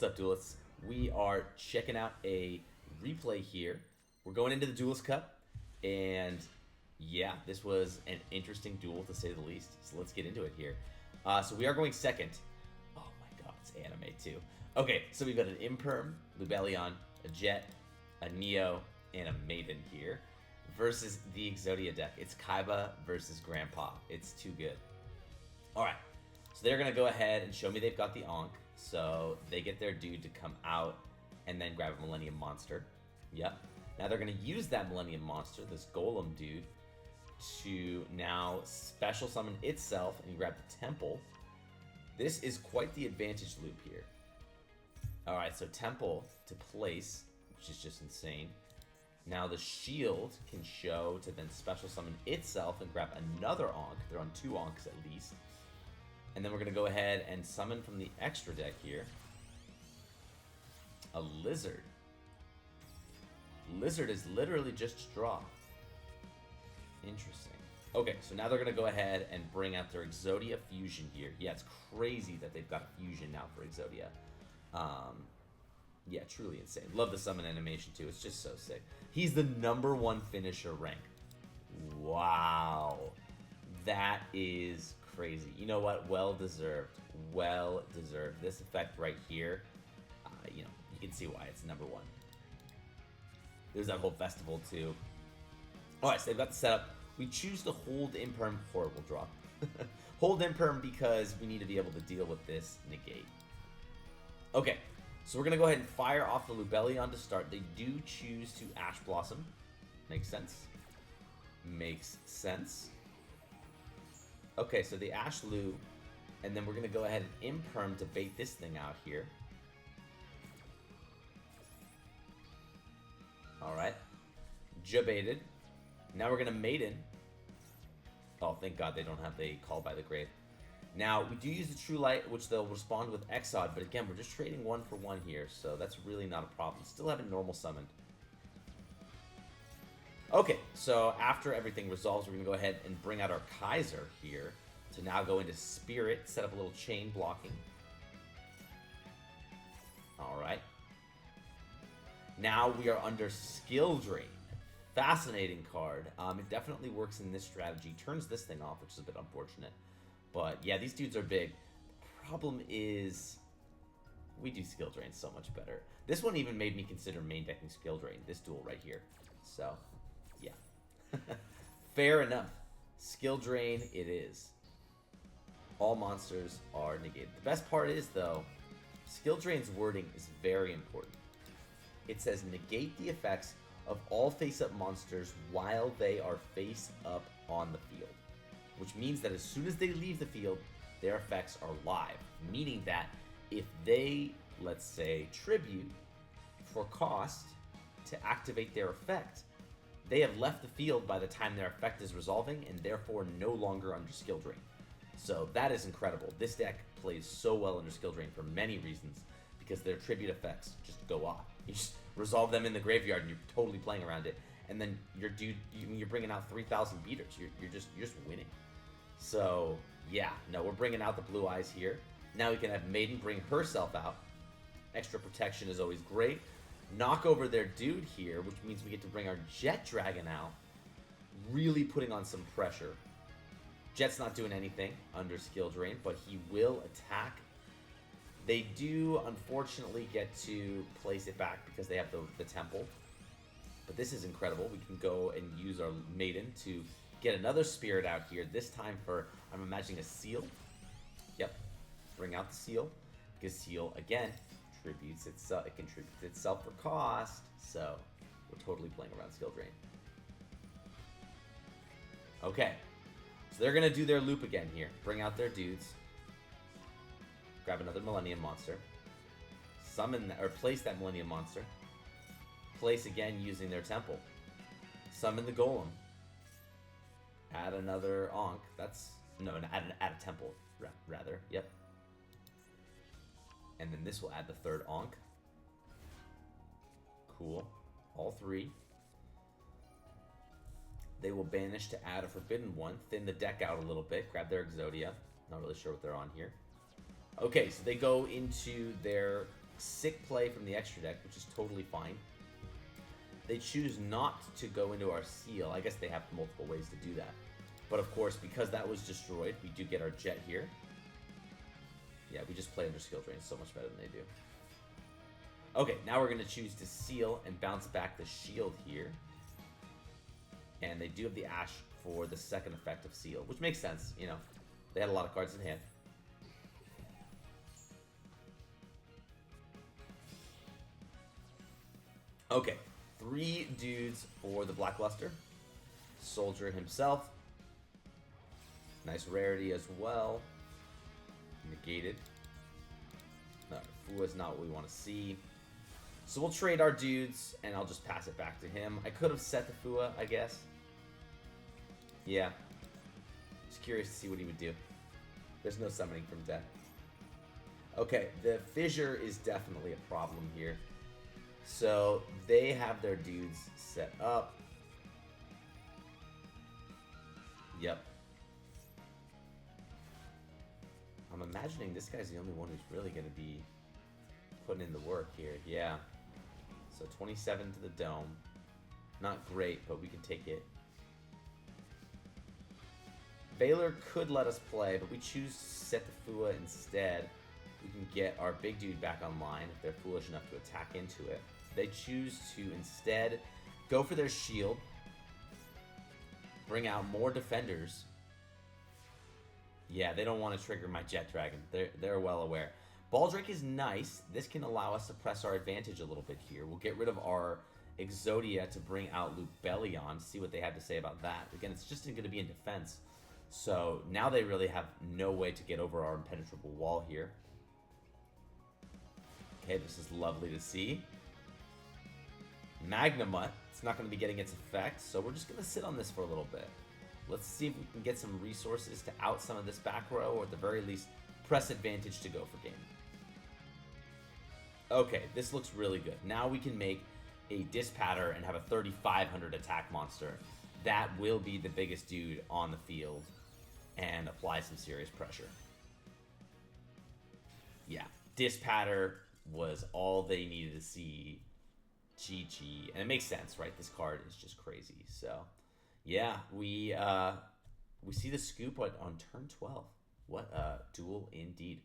What's up, Duelists? We are checking out a replay here. We're going into the Duelist Cup, and yeah, this was an interesting duel to say the least. So let's get into it here. So we are going second. Oh my god, it's anime too. Okay, so we've got an Imperm, Lubellion, a Jet, a Neo, and a Maiden here versus the Exodia deck. It's Kaiba versus Grandpa. It's too good. Alright, so they're going to go ahead and show me they've got the Ankh. So they get their dude to come out and then grab a Millennium Monster. Yep. Now they're going to use that Millennium Monster, this Golem dude, to now special summon itself and grab the Temple. This is quite the advantage loop here. Alright, so Temple to place, which is just insane. Now the Shield can show to then special summon itself and grab another Ankh. They're on 2 Ankhs at least. And then we're going to go ahead and summon from the extra deck here a Lizard. Lizard is literally just draw. Interesting. Okay, so now they're going to go ahead and bring out their Exodia Fusion here. Yeah, it's crazy that they've got a Fusion now for Exodia. Yeah, truly insane. Love the summon animation too. It's just so sick. He's the #1 finisher rank. Wow. That is crazy. You know what? Well deserved. Well deserved. This effect right here, you know, you can see why it's #1. There's that whole festival too. Alright, so they've got the setup. We choose to hold Imperm. Horrible drop. Hold Imperm because we need to be able to deal with this negate. Okay, so we're going to go ahead and fire off the Lubellion to start. They do choose to Ash Blossom. Makes sense. Makes sense. Okay, so the Ash Lu, and then we're going to go ahead and Imperm to bait this thing out here. Alright. Jabaited. Now we're going to Maiden. Oh, thank God they don't have the Call by the Grave. Now, we do use the True Light, which they'll respond with Exod, but again, we're just trading 1 for 1 here, so that's really not a problem. Still haven't normal summoned. Okay, so after everything resolves, we're going to go ahead and bring out our Kaiser here to now go into Spirit, set up a little chain blocking. Alright. Now we are under Skill Drain. Fascinating card. It definitely works in this strategy. Turns this thing off, which is a bit unfortunate. But yeah, these dudes are big. Problem is, we do Skill Drain so much better. This one even made me consider main decking Skill Drain, this duel right here. So, yeah. Fair enough. Skill Drain it is. All monsters are negated. The best part is, though, Skill Drain's wording is very important. It says, negate the effects of all face-up monsters while they are face-up on the field. Which means that as soon as they leave the field, their effects are live. Meaning that if they, let's say, tribute for cost to activate their effect, they have left the field by the time their effect is resolving and therefore no longer under Skill Drain. So that is incredible. This deck plays so well under Skill Drain for many reasons because their tribute effects just go off. You just resolve them in the graveyard and you're totally playing around it. And then you're bringing out 3,000 beaters. You're just winning. So, yeah, no, we're bringing out the Blue Eyes here. Now we can have Maiden bring herself out. Extra protection is always great. Knock over their dude here, which means we get to bring our Jet Dragon out. Really putting on some pressure. Jet's not doing anything under Skill Drain, but he will attack. They do, unfortunately, get to place it back because they have the Temple. But this is incredible. We can go and use our Maiden to get another Spirit out here, this time for, I'm imagining, a Seal. Yep. Bring out the Seal. Because Seal, again, contributes itself for cost. So, we're totally playing around Skill Drain. Okay. So they're going to do their loop again here. Bring out their dudes. Grab another Millennium Monster. Summon that, or place that Millennium Monster. Place again using their Temple. Summon the Golem. Add another Ankh. That's... No, add a Temple, rather. Yep. And then this will add the 3rd Ankh. Cool. All 3. They will banish to add a Forbidden One. Thin the deck out a little bit. Grab their Exodia. Not really sure what they're on here. Okay, so they go into their sick play from the extra deck, which is totally fine. They choose not to go into our seal. I guess they have multiple ways to do that. But of course, because that was destroyed, we do get our jet here. Yeah, we just play under skill drain so much better than they do. Okay, now we're going to choose to seal and bounce back the shield here. And they do have the Ash for the second effect of seal, which makes sense, you know. They had a lot of cards in hand. Okay, 3 dudes for the Blackluster. Soldier himself. Nice rarity as well. Negated. No, Fua is not what we want to see. So we'll trade our dudes, and I'll just pass it back to him. I could have set the Fua, I guess. Yeah. Just curious to see what he would do. There's no summoning from death. Okay, the Fissure is definitely a problem here. So they have their dudes set up. Yep. I'm imagining this guy's the only one who's really going to be putting in the work here. Yeah. So 27 to the dome. Not great, but we can take it. Baylor could let us play, but we choose to set the Fua instead. We can get our big dude back online if they're foolish enough to attack into it. They choose to instead go for their shield, bring out more defenders. Yeah, they don't want to trigger my Jet Dragon. They're well aware. Baldrake is nice. This can allow us to press our advantage a little bit here. We'll get rid of our Exodia to bring out Lubellion, see what they have to say about that. Again, it's just going to be in defense. So now they really have no way to get over our impenetrable wall here. Okay, this is lovely to see. Magnamut, it's not going to be getting its effect, so we're just going to sit on this for a little bit. Let's see if we can get some resources to out some of this back row, or at the very least, press advantage to go for game. Okay, this looks really good. Now we can make a Dispatter and have a 3,500 attack monster. That will be the biggest dude on the field and apply some serious pressure. Yeah, Dispatter was all they needed to see. GG. And it makes sense, right? This card is just crazy. So, yeah, we see the scoop on turn 12. What a duel indeed.